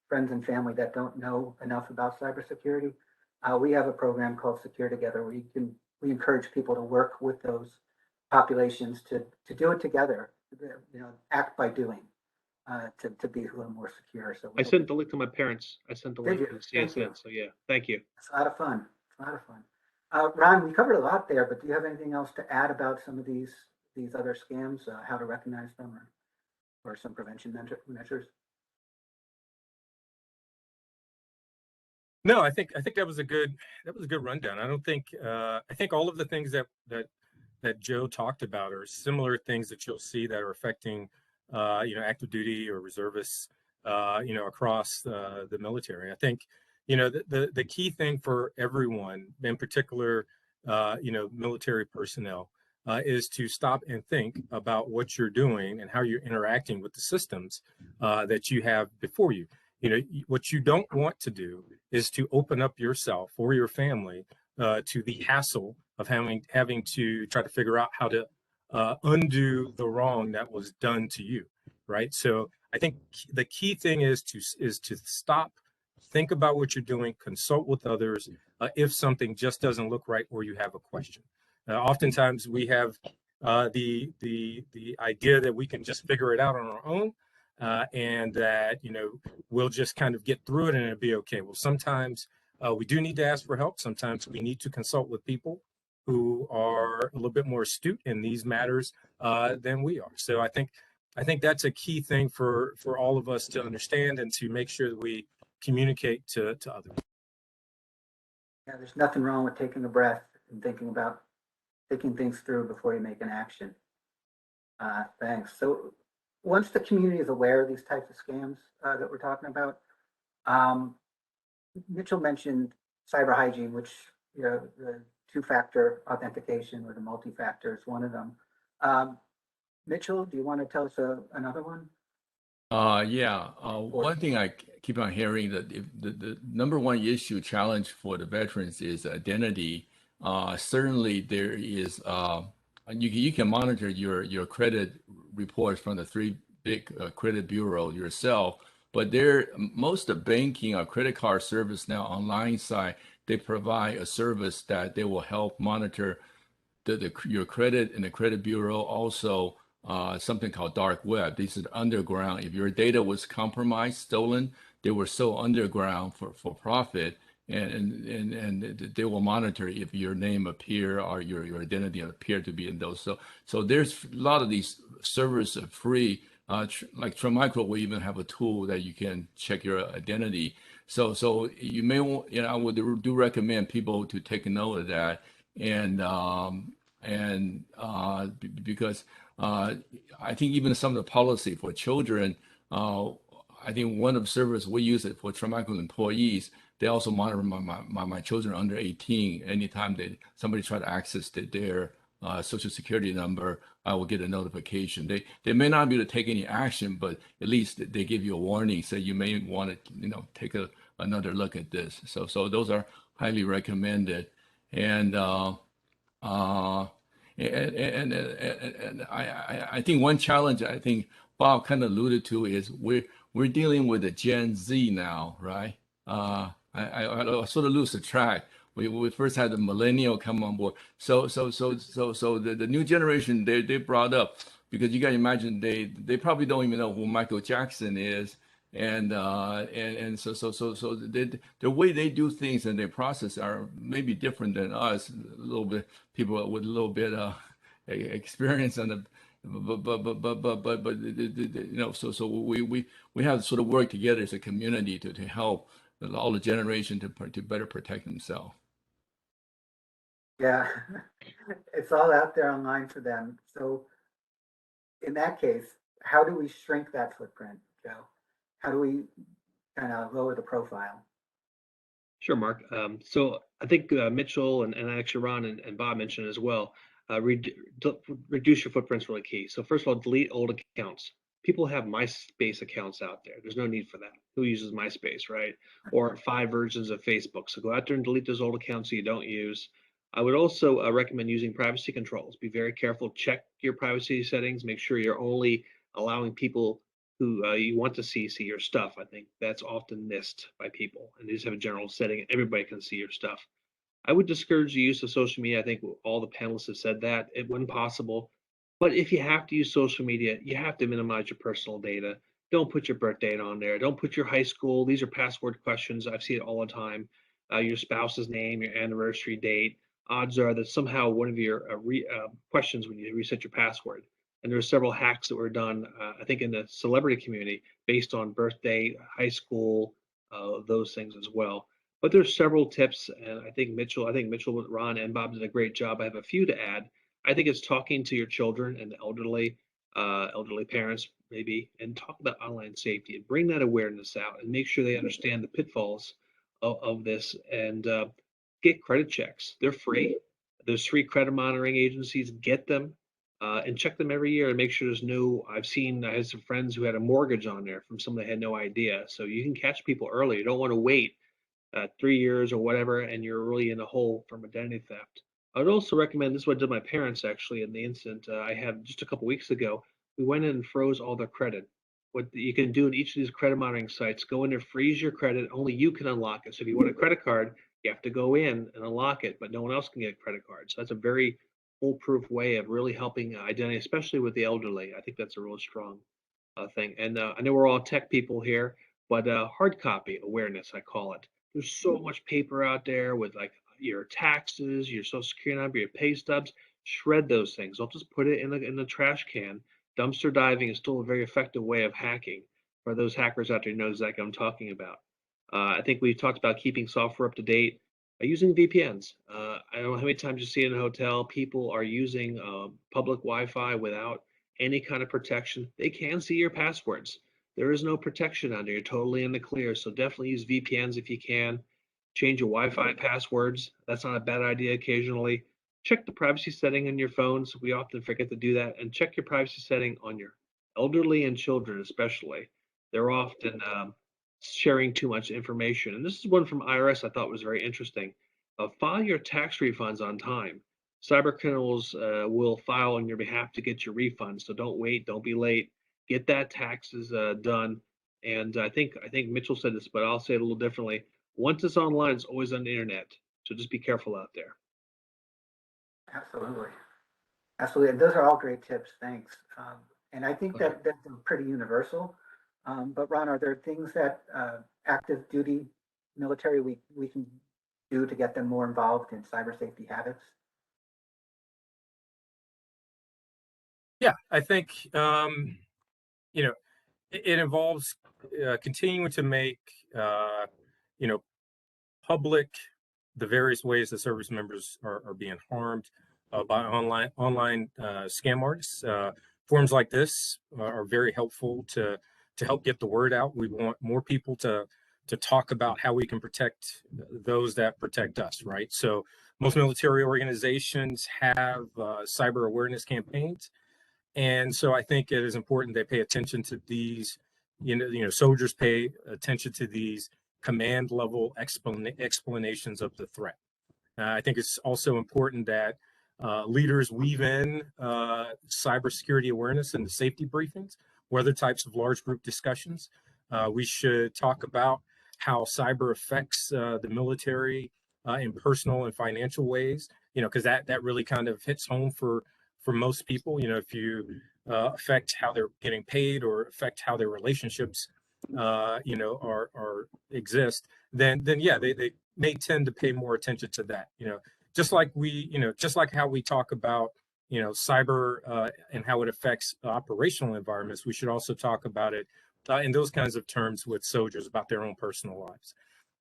friends and family that don't know enough about cybersecurity, we have a program called Secure Together where we encourage people to work with those populations to do it together, act by doing, to be a little more secure. So I sent the link to my parents. I sent the link Did to you? the Thank you. CSN. So yeah, thank you. it's a lot of fun. It's a lot of fun. Ron, we covered a lot there, but do you have anything else to add about some of these other scams, how to recognize them, or some prevention measures? No, I think that was a good rundown. I think all of the things that Joe talked about are similar things that you'll see that are affecting active duty or reservists across the military. I think the key thing for everyone, in particular military personnel, is to stop and think about what you're doing and how you're interacting with the systems that you have before you. What you don't want to do is to open up yourself or your family to the hassle of having to try to figure out how to undo the wrong that was done to you, right? So I think the key thing is to stop, think about what you're doing, consult with others if something just doesn't look right or you have a question. Oftentimes we have the idea that we can just figure it out on our own. And that we'll just kind of get through it and it'll be okay. Well, sometimes we do need to ask for help. Sometimes we need to consult with people who are a little bit more astute in these matters than we are. So I think that's a key thing for all of us to understand and to make sure that we communicate to others. Yeah, there's nothing wrong with taking a breath and thinking things through before you make an action. Thanks. So once the community is aware of these types of scams that we're talking about, Mitchell mentioned cyber hygiene, which the two-factor authentication or the multi-factor is one of them. Mitchell, do you want to tell us another one? One thing I keep on hearing that the number one issue challenge for the veterans is identity. Certainly there is you can monitor your credit reports from the three big credit bureau yourself, but most of banking or credit card service now online side, they provide a service that they will help monitor your credit and the credit bureau. Also something called dark web. This is underground. If your data was compromised, stolen, they were so underground for profit. And they will monitor if your name appear or your identity appear to be in those. So there's a lot of these servers are free. Like Trend Micro, we even have a tool that you can check your identity. So you may want, I would do recommend people to take a note of that, because I think even some of the policy for children, I think one of the servers we use it for Trend Micro employees. They also monitor my children under 18. Anytime somebody try to access their social security number, I will get a notification. They may not be able to take any action, but at least they give you a warning, so you may want to take another look at this. So those are highly recommended. And I think one challenge I think Bob kind of alluded to is we're dealing with the Gen Z now, right? I sort of lose the track. We first had the millennial come on board. So the new generation they brought up, because you got to imagine they probably don't even know who Michael Jackson is, and so the way they do things and their process are maybe different than us. A little bit people with a little bit experience on the. So we have to sort of work together as a community to help all the generation to better protect themselves. Yeah, it's all out there online for them. So in that case, how do we shrink that footprint, Joe? How do we kind of lower the profile? Sure, Mark. So I think Mitchell and actually Ron and Bob mentioned as well. Reduce your footprint's really key. So first of all, delete old accounts. People have MySpace accounts out there. There's no need for that. Who uses MySpace, right? Or 5 versions of Facebook. So go out there and delete those old accounts that you don't use. I would also recommend using privacy controls. Be very careful. Check your privacy settings. Make sure you're only allowing people who you want to see your stuff. I think that's often missed by people, and they just have a general setting. Everybody can see your stuff. I would discourage the use of social media. I think all the panelists have said that it when possible. But if you have to use social media, you have to minimize your personal data. Don't put your birth date on there. Don't put your high school. These are password questions. I've seen it all the time. Your spouse's name, your anniversary date. Odds are that somehow one of your questions when you reset your password. And there are several hacks that were done, I think, in the celebrity community based on birthday, high school, those things as well. But there's several tips, and I think Mitchell, Ron, and Bob did a great job. I have a few to add. I think it's talking to your children and elderly parents maybe, and talk about online safety and bring that awareness out and make sure they understand the pitfalls of this and get credit checks. They're free. There's free credit monitoring agencies. Get them and check them every year and make sure there's no. I had some friends who had a mortgage on there from someone that had no idea. So you can catch people early. You don't want to wait 3 years or whatever, and you're really in a hole from identity theft. I would also recommend this is what I did my parents actually in the incident I had just a couple weeks ago. We went in and froze all their credit. What you can do in each of these credit monitoring sites, go in there, freeze your credit. Only you can unlock it. So if you want a credit card, you have to go in and unlock it, but no one else can get a credit card. So that's a very foolproof way of really helping identity, especially with the elderly. I think that's a really strong thing. And I know we're all tech people here, but hard copy awareness, I call it. There's so much paper out there with like your taxes, your social security number, your pay stubs. Shred those things. Don't just put it in the trash can. Dumpster diving is still a very effective way of hacking. For those hackers out there who know exactly what I'm talking about. I think we talked about keeping software up to date using VPNs. I don't know how many times you see in a hotel people are using public Wi-Fi without any kind of protection. They can see your passwords. There is no protection on there. You're totally in the clear. So definitely use VPNs if you can. Change your Wi-Fi passwords. That's not a bad idea occasionally. Check the privacy setting on your phones. We often forget to do that. And check your privacy setting on your elderly and children, especially. They're often sharing too much information. And this is one from IRS I thought was very interesting. File your tax refunds on time. Cyber criminals will file on your behalf to get your refunds. So don't wait. Don't be late. Get that taxes done. And I think Mitchell said this, but I'll say it a little differently. Once it's online, it's always on the internet. So just be careful out there. Absolutely. Absolutely. And those are all great tips. Thanks. And I think Okay. that's pretty universal. But Ron, are there things that active duty military we can do to get them more involved in cyber safety habits? Yeah, I think it involves continuing to make public the various ways that service members are being harmed by online scam artists. Forums like this are very helpful to help get the word out. We want more people to talk about how we can protect those that protect us, right? So most military organizations have cyber awareness campaigns. And so I think it is important they pay attention to these, soldiers pay attention to these command level explanations of the threat. I think it's also important that leaders weave in cybersecurity awareness in the safety briefings or other types of large group discussions. We should talk about how cyber affects the military in personal and financial ways, because that really kind of hits home for most people. If you affect how they're getting paid or affect how their relationships are exist, then yeah, they may tend to pay more attention to that. Just like how we talk about cyber and how it affects operational environments, we should also talk about it in those kinds of terms with soldiers about their own personal lives.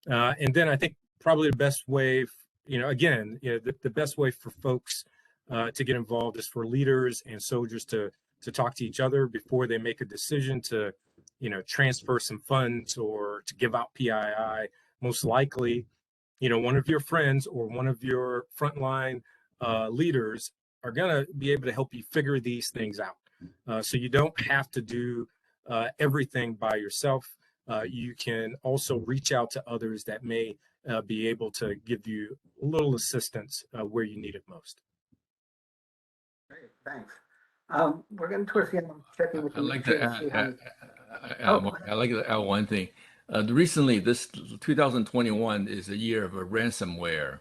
And then I think probably the best way again, the best way for folks to get involved is for leaders and soldiers to talk to each other before they make a decision to, transfer some funds or to give out PII. Most likely, one of your friends or one of your frontline leaders are going to be able to help you figure these things out. So you don't have to do everything by yourself. You can also reach out to others that may be able to give you a little assistance where you need it most. Great, thanks. We're getting towards the end. I'm checking with I'd you. like to I'd like to add one thing. Recently, this 2021 is a year of a ransomware.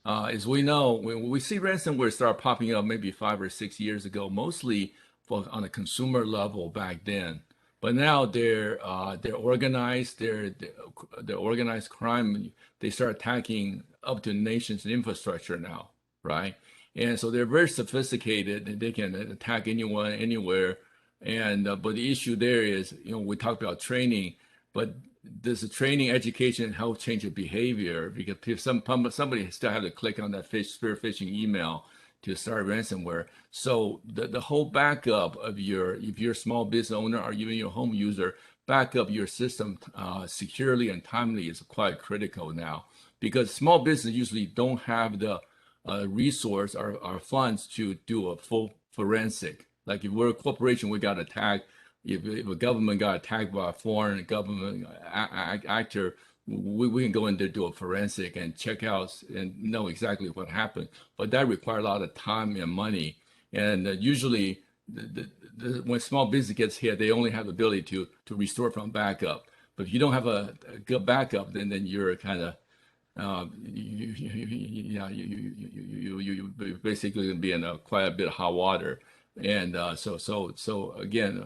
As we know, when we see ransomware start popping up maybe 5 or 6 years ago, mostly on a consumer level back then. But now they're organized. They're organized crime. They start attacking up to nations' infrastructure now, right? And so they're very sophisticated, and they can attack anyone, anywhere. And but the issue there is, we talk about training, but does the training education help change your behavior? Because if somebody still have to click on that spear phishing email to start ransomware. So the whole backup of if you're a small business owner or even your home user, back up your system securely and timely is quite critical now, because small business usually don't have the resource or funds to do a full forensic. Like if we're a corporation, we got attacked. If a government got attacked by a foreign government actor, we can go in there, do a forensic and check out and know exactly what happened. But that requires a lot of time and money. And usually, when small business gets hit, they only have the ability to restore from backup. But if you don't have a good backup, then you're kind of you basically be in quite a bit of hot water. And so again,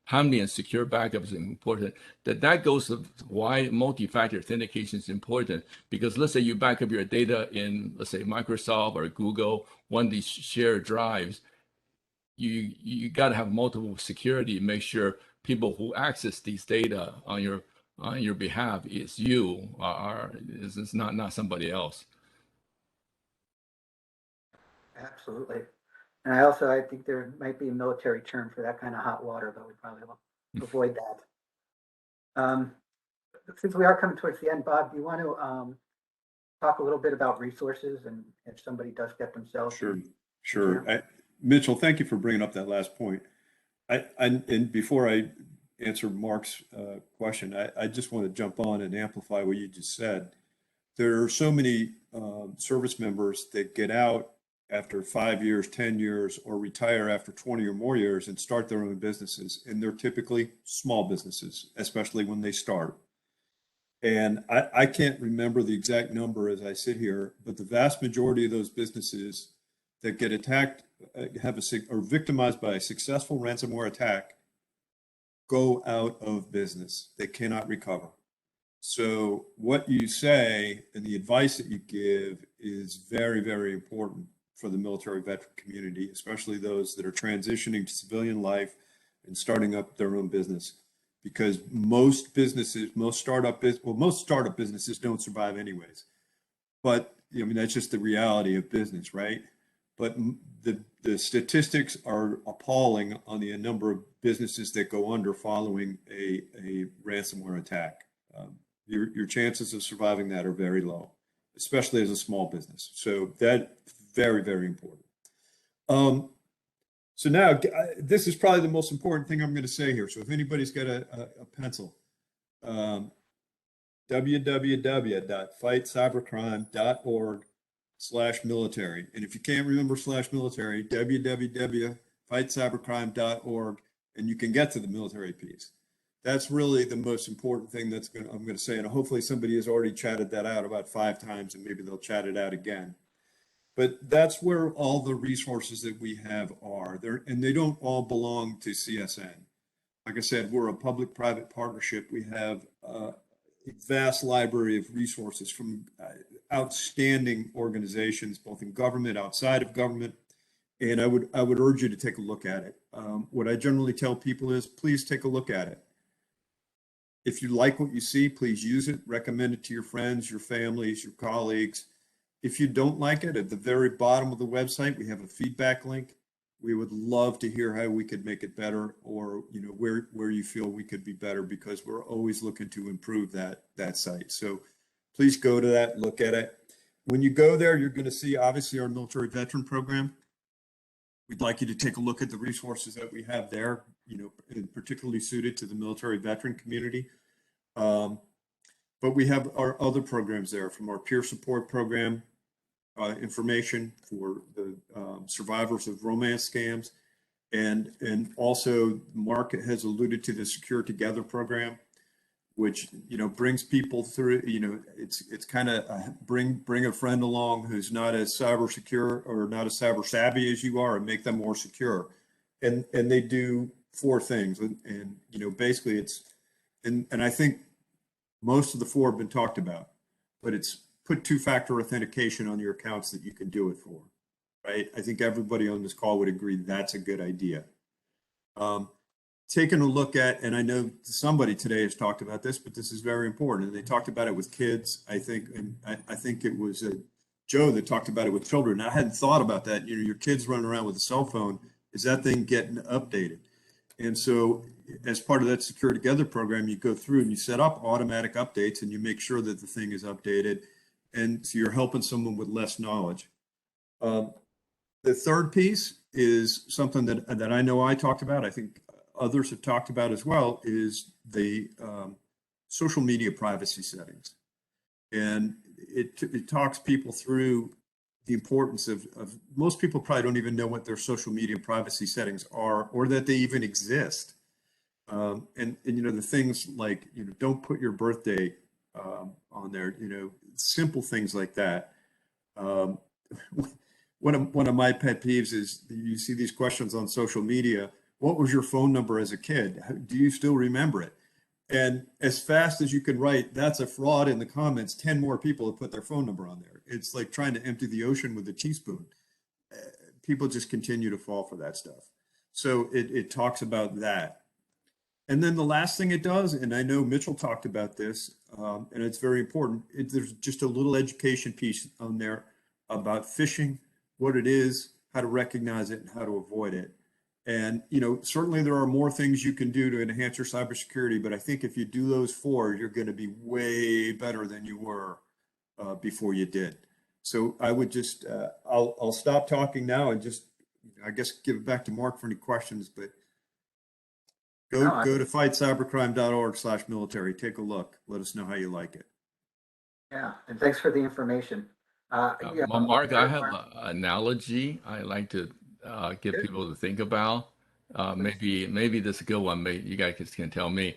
timely and secure backup is important. That goes to why multi-factor authentication is important. Because let's say you back up your data in, let's say, Microsoft or Google, one of these shared drives, you got to have multiple security, make sure people who access these data on your behalf is you, or it's not somebody else. Absolutely. And I think there might be a military term for that kind of hot water, but we probably will avoid that. Since we are coming towards the end, Bob, do you want to talk a little bit about resources and if somebody does get themselves? Sure. Mitchell, thank you for bringing up that last point. And before I answer Mark's question, I just want to jump on and amplify what you just said. There are so many service members that get out after 5 years, 10 years, or retire after 20 or more years and start their own businesses. And they're typically small businesses, especially when they start. And I can't remember the exact number as I sit here, but the vast majority of those businesses that get attacked, are victimized by a successful ransomware attack, go out of business. They cannot recover. So what you say and the advice that you give is very, very important for the military veteran community, especially those that are transitioning to civilian life and starting up their own business. Because most startup businesses don't survive anyways. But that's just the reality of business, right? But the statistics are appalling on the number of businesses that go under following a ransomware attack. Your chances of surviving that are very low, especially as a small business. So that's very, very important. So now this is probably the most important thing I'm going to say here. So if anybody's got a pencil, www.fightcybercrime.org/military. And if you can't remember /military, www.fightcybercrime.org, and you can get to the military piece. That's really the most important thing I'm going to say. And hopefully somebody has already chatted that out about 5 times, and maybe they'll chat it out again. But that's where all the resources that we have are there, and they don't all belong to CSN. Like I said, we're a public-private partnership. We have a vast library of resources from outstanding organizations, both in government, outside of government. And I would urge you to take a look at it. What I generally tell people is, please take a look at it. If you like what you see, please use it. Recommend it to your friends, your families, your colleagues. If you don't like it, at the very bottom of the website, we have a feedback link. We would love to hear how we could make it better, or where you feel we could be better, because we're always looking to improve that site. So please go to that, look at it. When you go there, you're going to see obviously our military veteran program. We'd like you to take a look at the resources that we have there, particularly suited to the military veteran community. But we have our other programs there, from our peer support program, information for the survivors of romance scams, and also Mark has alluded to the Secure Together program, which brings people through. It's kind of bring a friend along who's not as cyber secure or not as cyber savvy as you are, and make them more secure. And they do 4 things, and basically it's and I think most of the 4 have been talked about, but it's put 2-factor authentication on your accounts that you can do it for, right? I think everybody on this call would agree that's a good idea. Taking a look at, and I know somebody today has talked about this, but this is very important, and they talked about it with kids, I think, and I think it was Joe that talked about it with children. I hadn't thought about that. Your kids running around with a cell phone, is that thing getting updated? And so as part of that Secure Together program, you go through and you set up automatic updates, and you make sure that the thing is updated. And so you're helping someone with less knowledge. The third piece is something that I know I talked about, I think others have talked about as well, is the social media privacy settings. And it talks people through the importance of most people probably don't even know what their social media privacy settings are, or that they even exist. And the things like, don't put your birthday on there, simple things like that. One of my pet peeves is you see these questions on social media. What was your phone number as a kid? Do you still remember it? And as fast as you can write, that's a fraud in the comments, 10 more people have put their phone number on there. It's like trying to empty the ocean with a teaspoon. People just continue to fall for that stuff. So it talks about that. And then the last thing it does, and I know Mitchell talked about this, and it's very important, there's just a little education piece on there about phishing, what it is, how to recognize it, and how to avoid it. And, certainly there are more things you can do to enhance your cybersecurity, but I think if you do those 4, you're going to be way better than you were before you did. So I would just, I'll stop talking now and just, I guess, give it back to Mark for any questions, but go to fightcybercrime.org/military, take a look, let us know how you like it. Yeah, and thanks for the information. Mark, I have an analogy I like to get people to think about. Maybe this is a good one. Maybe you guys can tell me,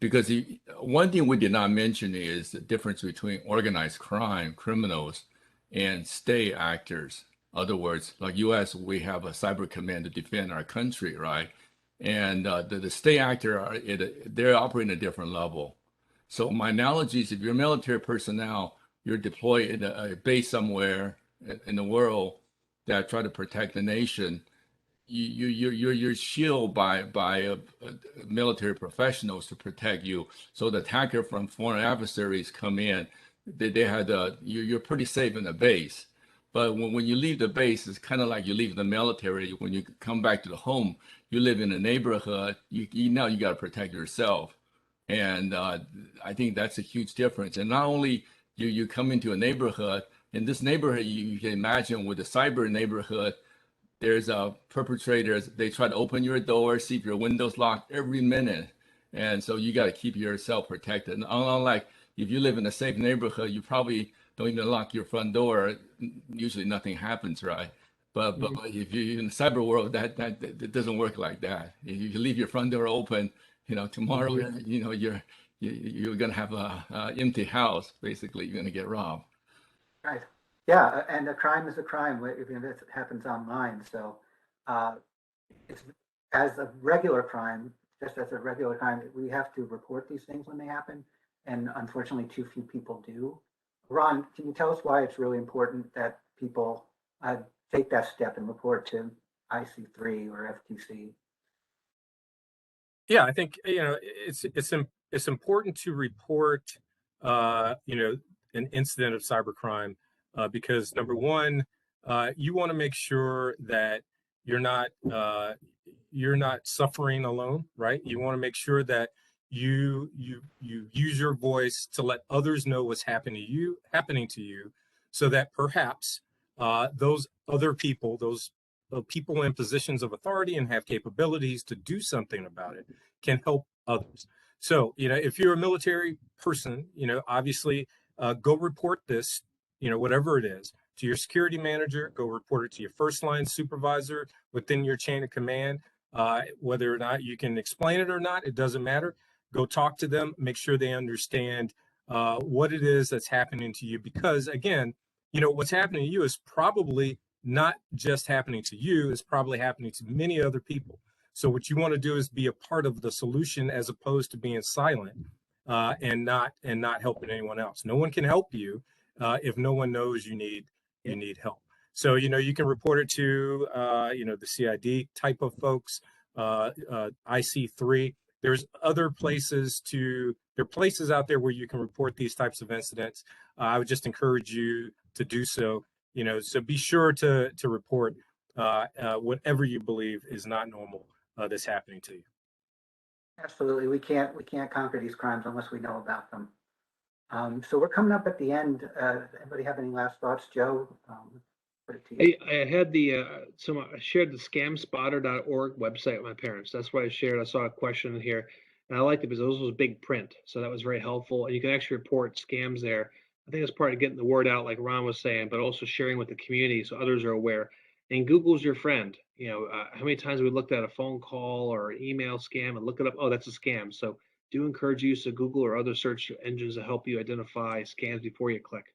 because one thing we did not mention is the difference between organized crime, criminals, and state actors. In other words, like U.S., we have a cyber command to defend our country, right? And the state actor they're operating at a different level. So my analogy is, if you're military personnel, you're deployed in a base somewhere in the world that try to protect the nation. You're shielded by military professionals to protect you. So the attacker from foreign adversaries come in, you're pretty safe in the base. But when you leave the base, it's kind of like you leave the military. When you come back to the home, you live in a neighborhood. Now you got to protect yourself, and I think that's a huge difference. And not only you come into a neighborhood, in this neighborhood, you can imagine with the cyber neighborhood, there's perpetrators. They try to open your door, see if your window's locked every minute, and so you got to keep yourself protected. And unlike if you live in a safe neighborhood, you probably don't even lock your front door. Usually nothing happens, right? But if you're in the cyber world, that doesn't work like that. If you leave your front door open, tomorrow, you're gonna have a empty house. Basically, you're gonna get robbed. Right. Yeah, and a crime is a crime, even if it happens online. So it's as a regular crime, just as a regular crime, we have to report these things when they happen. And unfortunately, too few people do. Ron, can you tell us why it's really important that people take that step and report to IC3 or FTC? Yeah, I think it's important to report an incident of cybercrime because number one, you want to make sure that you're not suffering alone, right? You want to make sure that you use your voice to let others know what's happening to you, so that perhaps those other people, those people in positions of authority and have capabilities to do something about it, can help others. So, if you're a military person, obviously go report this, whatever it is, to your security manager. Go report it to your first line supervisor within your chain of command. Whether or not you can explain it or not, it doesn't matter. Go talk to them, make sure they understand what it is that's happening to you. Because again, what's happening to you is probably not just happening to you, it's probably happening to many other people. So what you want to do is be a part of the solution, as opposed to being silent and not helping anyone else. No one can help you if no one knows you need help. So, you can report it to, the CID type of folks, IC3. There's other places there are places out there where you can report these types of incidents. I would just encourage you to do so, so be sure to report whatever you believe is not normal that's happening to you. Absolutely. We can't conquer these crimes unless we know about them. So we're coming up at the end. Anybody have any last thoughts? Joe, put it to you. I had I shared the scamspotter.org website with my parents. That's what I shared. I saw a question here, and I liked it because those was big print, so that was very helpful. And you can actually report scams there. I think that's part of getting the word out, like Ron was saying, but also sharing with the community so others are aware. And Google's your friend. How many times we looked at a phone call or an email scam and look it up? Oh, that's a scam. So do encourage use of Google or other search engines to help you identify scams before you click.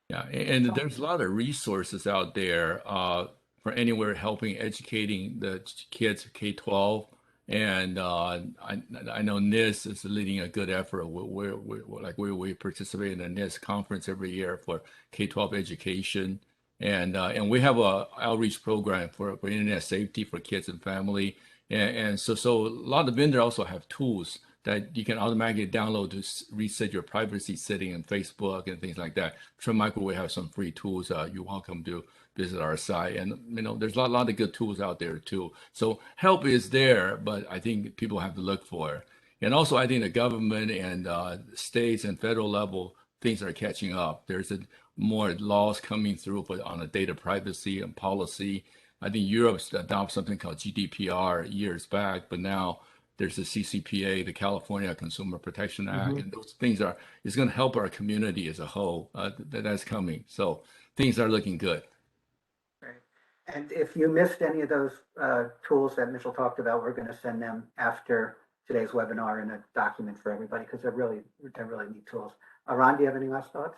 Yeah, and there's a lot of resources out there for anywhere helping educating the kids K-12, and I know NIST is leading a good effort. We participate in the NIST conference every year for K-12 education, and we have a outreach program for internet safety for kids and family, and so a lot of vendors also have tools that you can automatically download to reset your privacy setting in Facebook and things like that. Trend Micro, we have some free tools. You're welcome to visit our site. And, there's a lot of good tools out there too. So help is there, but I think people have to look for it. And also, I think the government and states and federal level, things are catching up. There's more laws coming through on the data privacy and policy. I think Europe's adopted something called GDPR years back, but now there's the CCPA, the California Consumer Protection Act, and those things it's going to help our community as a whole. That's coming. So things are looking good. Great. And if you missed any of those tools that Mitchell talked about, we're going to send them after today's webinar in a document for everybody, because they're really neat tools. Ron, do you have any last thoughts?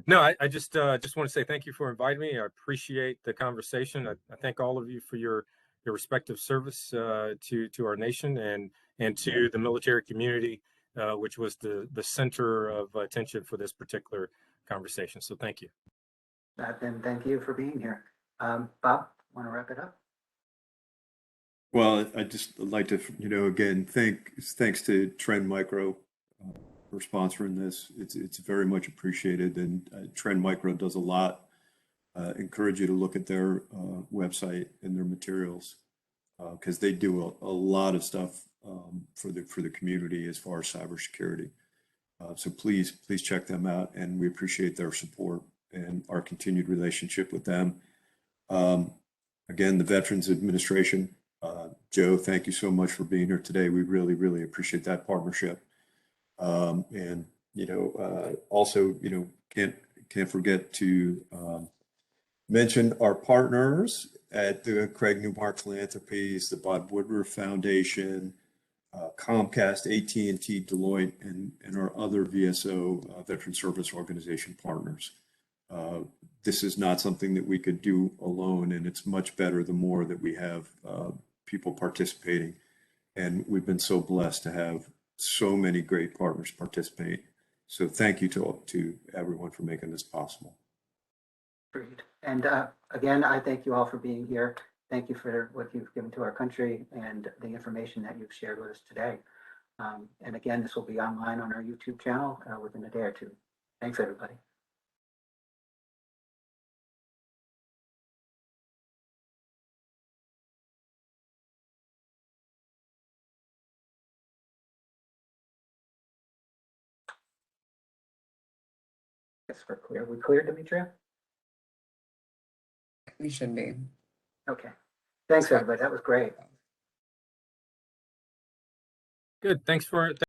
No, I just want to say thank you for inviting me. I appreciate the conversation. I thank all of you for your respective service to our nation and to the military community, which was the center of attention for this particular conversation. So thank you. Then thank you for being here. Bob, want to wrap it up? Well, I just like to, again, thanks to Trend Micro for sponsoring this. It's very much appreciated, and Trend Micro does a lot. Encourage you to look at their website and their materials, because they do a lot of stuff for the community as far as cybersecurity. So please check them out, and we appreciate their support and our continued relationship with them. Again, the Veterans Administration, Joe, thank you so much for being here today. We really appreciate that partnership. And also, can't forget to mention our partners at the Craig Newmark Philanthropies, the Bob Woodruff Foundation, Comcast, AT&T, Deloitte, and our other VSO Veteran Service Organization partners. This is not something that we could do alone, and it's much better the more that we have people participating. And we've been so blessed to have so many great partners participate. So thank you to everyone for making this possible. Great. And again, I thank you all for being here. Thank you for what you've given to our country and the information that you've shared with us today. And again, this will be online on our YouTube channel within a day or two. Thanks, everybody. Guess we're clear. We clear, Demetria? We should be. Okay. Thanks, everybody. That was great. Good. Thanks for